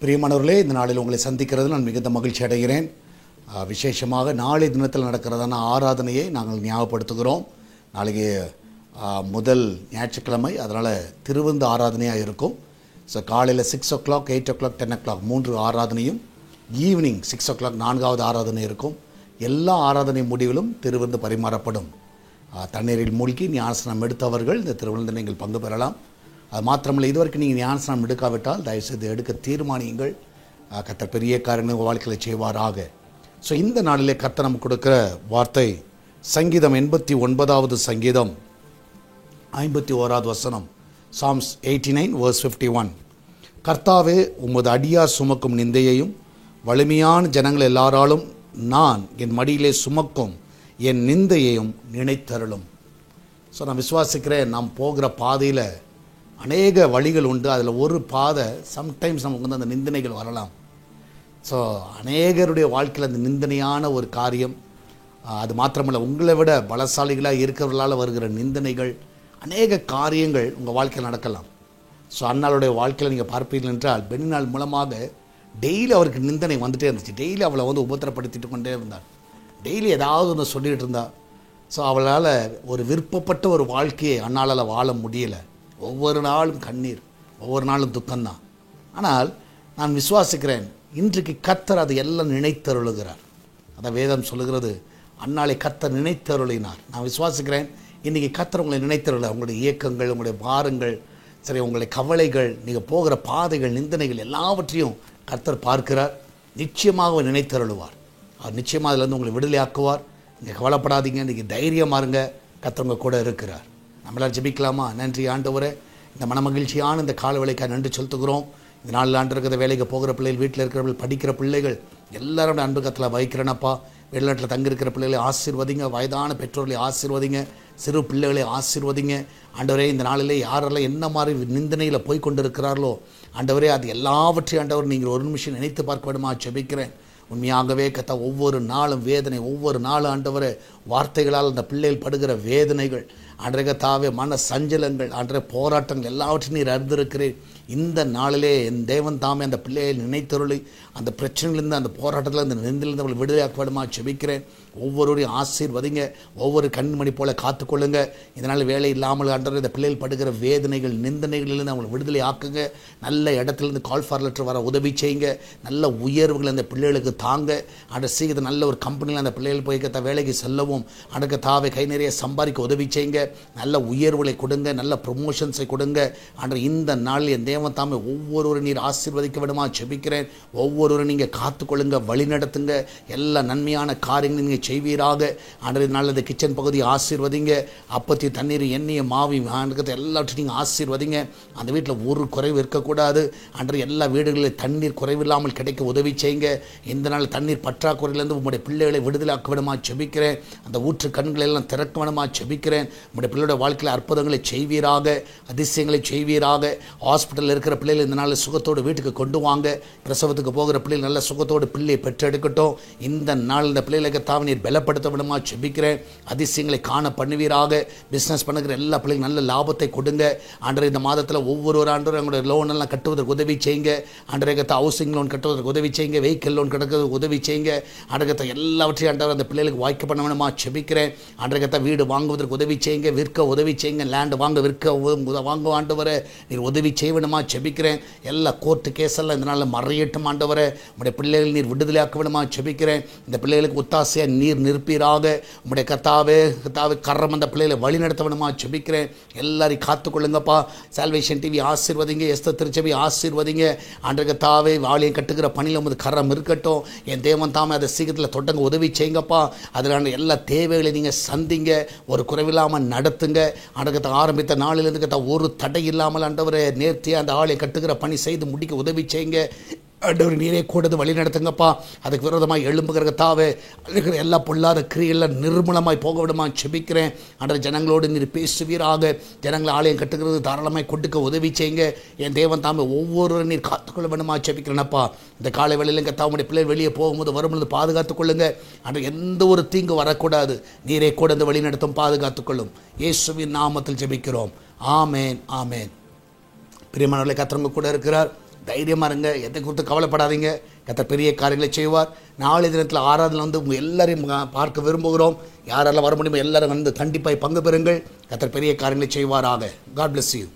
பிரியமானவர்களே, இந்த நாளில் உங்களை சந்திக்கிறது நான் மிகுந்த மகிழ்ச்சி அடைகிறேன். விசேஷமாக நாளை தினத்தில் நடக்கிறதான ஆராதனையை நாங்கள் ஞாபகப்படுத்துகிறோம். நாளைக்கு முதல் ஞாயிற்றுக்கிழமை, அதனால் திருவிருந்து ஆராதனையாக இருக்கும். ஸோ காலையில் 6 o'clock, 8 o'clock, 10 o'clock 3 ஆராதனையும், ஈவினிங் 6 o'clock 4வது ஆராதனை இருக்கும். எல்லா ஆராதனை முடிவிலும் திருவிருந்து பரிமாறப்படும். தண்ணீரில் மூழ்கி ஞானஸ்நானம் எடுத்தவர்கள் இந்த திருவிருந்தில் நீங்கள் பங்கு பெறலாம். அது மாத்திரமில்லை, இதுவரைக்கும் நீங்கள் ஞானஸ்நானம் எடுக்காவிட்டால் தயவுசெய்து எடுக்க தீர்மானியுங்கள். கர்த்தர் பெரிய காரியங்கள் வாழ்க்கையில் செய்வாராக. ஸோ இந்த நாளிலே கர்த்தர் நமக்கு கொடுக்குற வார்த்தை சங்கீதம் 89வது சங்கீதம் 51வது வசனம், சாம்ஸ் 89 verse 51. கர்த்தாவே, உமது அடியார் சுமக்கும் நிந்தையையும் வலிமையான ஜனங்கள் எல்லாராலும் நான் என் மடியிலே சுமக்கும் என் நிந்தையையும் நினைத்தருளும். ஸோ நான் விசுவாசிக்கிறேன், நாம் போகிற பாதையில் அநேக வழிகள் உண்டு. அதில் ஒரு பாதை சம்டைம்ஸ் நமக்கு வந்து அந்த நிந்தனைகள் வரலாம். ஸோ அநேகருடைய வாழ்க்கையில் அந்த நிந்தனையான ஒரு காரியம், அது மாத்திரமல்ல, உங்களை விட பலசாலிகளாக இருக்கிறவர்களால் வருகிற நிந்தனைகள், அநேக காரியங்கள் உங்கள் வாழ்க்கையில் நடக்கலாம். ஸோ அன்னாளுடைய வாழ்க்கையில் நீங்கள் பார்ப்பீர்கள் என்றால், பெண்ணினால் மூலமாக டெய்லி அவருக்கு நிந்தனை வந்துகிட்டே இருந்துச்சு. டெய்லி அவளை வந்து உபத்திரப்படுத்திட்டு கொண்டே இருந்தாள். டெய்லி ஏதாவது ஒன்று சொல்லிகிட்டு இருந்தாள். ஸோ அவளால் ஒரு விருப்பப்பட்ட ஒரு வாழ்க்கையை அன்னாளால் வாழ முடியலை. ஒவ்வொரு நாளும் கண்ணீர், ஒவ்வொரு நாளும் துக்கம்தான். ஆனால் நான் விசுவாசிக்கிறேன், இன்றைக்கு கர்த்தர் அதை எல்லாம் நினைத்தருளுகிறார். அதை வேதம் சொல்லுகிறது, அன்னாளை கர்த்தர் நினைத்தருளினார். நான் விசுவாசிக்கிறேன், இன்றைக்கி கர்த்தர் உங்களை நினைத்தருள. உங்களுடைய இயக்கங்கள், உங்களுடைய பாரங்கள், சரி, உங்களுடைய கவலைகள், நீங்கள் போகிற பாதைகள், நிந்தனைகள் எல்லாவற்றையும் கர்த்தர் பார்க்கிறார். நிச்சயமாக நினைத்தருளுவார். அவர் நிச்சயமாக அதிலிருந்து உங்களை விடுதலை ஆக்குவார். நீங்கள் கவலைப்படாதீங்க, இன்றைக்கி தைரியமாக இருங்க, கர்த்தர் உங்கள் கூட இருக்கிறார். நம்மளால் ஜெபிக்கலாமா? நன்றி ஆண்டவரே, இந்த மனமகிழ்ச்சியான இந்த கால வேலைக்காக நன்றி செலுத்துகிறோம். இந்த 4 ஆண்டு இருக்கிற வேலைக்கு போகிற பிள்ளைகள், வீட்டில் இருக்கிறவர்கள், படிக்கிற பிள்ளைகள் எல்லாரோட அன்பு கத்தில் வைக்கிறேனப்பா. வெளிநாட்டில் தங்கியிருக்கிற பிள்ளைகளை ஆசீர்வதிங்க, வயதான பெற்றோர்களை ஆசீர்வதிங்க, சிறு பிள்ளைகளை ஆசீர்வதிங்க. ஆண்டவரே, இந்த நாளிலே யாரெல்லாம் என்ன மாதிரி நிந்தனையில் போய் கொண்டு இருக்கிறார்களோ ஆண்டவரே, அது எல்லாவற்றையும் ஆண்டவர் நீங்கள் ஒரு நிமிஷம் நினைத்து பார்க்க வேண்டுமா ஜெபிக்கிறேன். உண்மையாகவே கத்தா, ஒவ்வொரு நாளும் வேதனை, ஒவ்வொரு நாளும் ஆண்டவரே வார்த்தைகளால் அந்த பிள்ளைகள் படுகிற வேதனைகள், அன்றைய கத்தாவே மன சஞ்சலங்கள், அன்றைய போராட்டங்கள் எல்லாவற்றையும் நீர் அறிந்திருக்கிறேன். இந்த நாளிலே என் தேவன் தாமே அந்த பிள்ளையை நினைத்தருளி அந்த பிரச்சனையிலிருந்து, அந்த போராட்டத்தில், அந்த நிந்திலிருந்து அவர்கள் விடுதலையாக்கப்படுமா ஜெபிக்கிறேன். ஒவ்வொருவரையும் ஆசீர்வதிங்க, ஒவ்வொரு கண்மணி போல காத்துக்கொள்ளுங்க. இதனால் வேலை இல்லாமல் ஆண்டவரே இந்த பிள்ளைகள் படுகிற வேதனைகள், நிந்தனைகளிலிருந்து அவங்களை விடுதலை ஆக்குங்க. நல்ல இடத்துலேருந்து கால் ஃபார் லெட்டர் வர உதவி செய்யுங்க. நல்ல உயர்வுகள் அந்த பிள்ளைகளுக்கு தாங்க. அந்த சீக்கிரம் நல்ல ஒரு கம்பெனியில் அந்த பிள்ளைகள் போய் வேலைக்கு செல்லவும், அடக்க தாவை கை நிறைய சம்பாதிக்க உதவி செய்யுங்க. நல்ல உயர்வுகளை கொடுங்க, நல்ல ப்ரொமோஷன்ஸை கொடுங்க. அன்று இந்த நாளில் என் தேவன் தாமே ஒவ்வொருவரும் நீர் ஆசீர்வதிக்க விடுமா ஜெபிக்கிறேன். ஒவ்வொருவரும் நீங்கள் காத்துக்கொள்ளுங்க, வழி நடத்துங்க. எல்லா நன்மையான காரியங்களும் நீங்கள் செய்வீராக. அன்றைய நாள் இந்த கிச்சன் பகுதியை ஆசீர்வதிங்க. அப்பத்தி தண்ணீர், எண்ணெயை, மாவி எல்லாவற்றையும் நீங்கள் ஆசீர்வதிங்க. அந்த வீட்டில் ஒரு குறைவு இருக்கக்கூடாது. அன்றைய எல்லா வீடுகளில் தண்ணீர் குறைவில்லாமல் கிடைக்க உதவி செய்யுங்க. இந்த நாள் தண்ணீர் பற்றாக்குறையிலிருந்து உங்களுடைய பிள்ளைகளை விடுதலாக்க விடுமா ஜெபிக்கிறேன். அந்த ஊற்று கண்களை எல்லாம் திறக்க விடுமா ஜெபிக்கிறேன். உங்களுடைய பிள்ளையோட வாழ்க்கையில் அற்புதங்களை செய்வீராக, அதிசயங்களை செய்வீராக. ஹாஸ்பிட்டலில் இருக்கிற பிள்ளைகள் இந்த நாள் சுகத்தோடு வீட்டுக்கு கொண்டு வாங்க. பிரசவத்துக்கு போகிற பிள்ளைகள் நல்ல சுகத்தோடு பிள்ளையை பெற்றெடுக்கட்டும். இந்த நாள் இந்த பிள்ளைகளுக்கு நீர் பலப்படுத்த விடுமா ஜெபிக்கிறேன். அதிசயங்களை காண பண்ணுவீராக. பிஸ்னஸ் பண்ணுகிற எல்லா பிள்ளைகளும் நல்ல லாபத்தை கொடுங்க. அன்றைய இந்த மாதத்தில் ஒவ்வொரு ஆண்டும் எங்களுடைய லோன் எல்லாம் கட்டுவதற்கு உதவி செய்யுங்க. அன்றைய ஹவுசிங் லோன் கட்டுவதற்கு உதவி செய்யுங்க. வெஹிக்கிள் லோன் கட்டுவதற்கு உதவி செய்யுங்க. அன்றைய எல்லாவற்றையும் ஆண்டவர் அந்த பிள்ளைகளுக்கு வாய்க்க பண்ண வேணுமா ஜெபிக்கிறேன். அன்றைய வீடு வாங்குவதற்கு உதவி செய்யுங்க, விற்க உதவி செய்யுங்க. லேண்ட் வாங்க, விற்க வாங்க ஆண்டவரே நீர் உதவி செய்ய வேணுமா ஜெபிக்கிறேன். எல்லா கோர்ட்டு கேஸெல்லாம் இந்த நாளில் மறையட்டும் ஆண்டவரே. உங்களுடைய பிள்ளைகள் நீர் விடுதலையாக்க வேணுமா ஜெபிக்கிறேன். இந்த பிள்ளைகளுக்கு ஒத்தாசையாக நீர் நிற்பீராக. உங்களுடைய கத்தாவே கரம் அந்த பிள்ளைகளை வழி நடத்த வேணுமா ஜெபிக்கிறேன். எல்லாரையும் காத்துக்கொள்ளுங்கப்பா. சால்வேஷன் டிவி ஆசீர்வதிங்க, எஸ்தர் திருச்சபை ஆசீர்வதிங்க. அன்றைய கத்தாவே வாளியம் கட்டுகிற பணியில் உமது கரம் இருக்கட்டும். என் தேவன் தாமே அதை சீக்கிரத்தில் தொடங்க உதவி செய்யுங்கப்பா. அதிலான எல்லா தேவைகளை நீங்கள் சந்திங்க, ஒரு குறைவில்லாமல் நடத்துங்க. அடக்கத்தை ஆரம்பித்த நாளிலிருந்து கத்தா ஒரு தடை இல்லாமல் ஆண்டவரை நேர்த்தியாக அந்த ஆளை கட்டுகிற பணி செய்து முடிக்க உதவி செய்யுங்க. ஆண்டவர் நீரே கூடது வழி நடத்துங்கப்பா. அதுக்கு விரோதமாக எழும்புகிற கத்தாவே இருக்கிற எல்லா பொல்லாத கிரியெல்லாம் நிர்மூலமாய் போக விடுமா ஜெபிக்கிறேன். அன்றைய ஜனங்களோடு நீர் பேசுவீராக. ஜனங்களை ஆலயம் கட்டுகிறது தாராளமாய் கொடுக்க உதவி செய்யுங்க. என் தேவன் தாமே ஒவ்வொரு நீர் காத்துக்கொள்ள வேணுமா ஜெபிக்கிறேனப்பா. இந்த காலை வேளையில் கத்தாவுடைய பிள்ளைகள் வெளியே போகும்போது வரும்பொழுது பாதுகாத்துக் கொள்ளுங்க. அன்றைய எந்த ஒரு தீங்கு வரக்கூடாது. நீரே கூட இந்த வழி நடத்தும், பாதுகாத்துக்கொள்ளும். இயேசுவின் நாமத்தில் ஜெபிக்கிறோம். ஆமேன், ஆமேன். பிரியமானவர்களே, கர்த்தர் கூட இருக்கிறார். தைரியமாக இருங்க, எதை குறித்து கவலைப்படாதீங்க. கர்த்தர் பெரிய காரியங்களை செய்வார். நாளை தினத்தில் ஆராதனை வந்து உங்கள் எல்லாரையும் பார்க்க விரும்புகிறோம். யாரெல்லாம் வர முடியுமோ எல்லாரும் வந்து கண்டிப்பாக பங்கு பெறுங்கள். கர்த்தர் பெரிய காரியங்களை செய்வாராக. God bless you.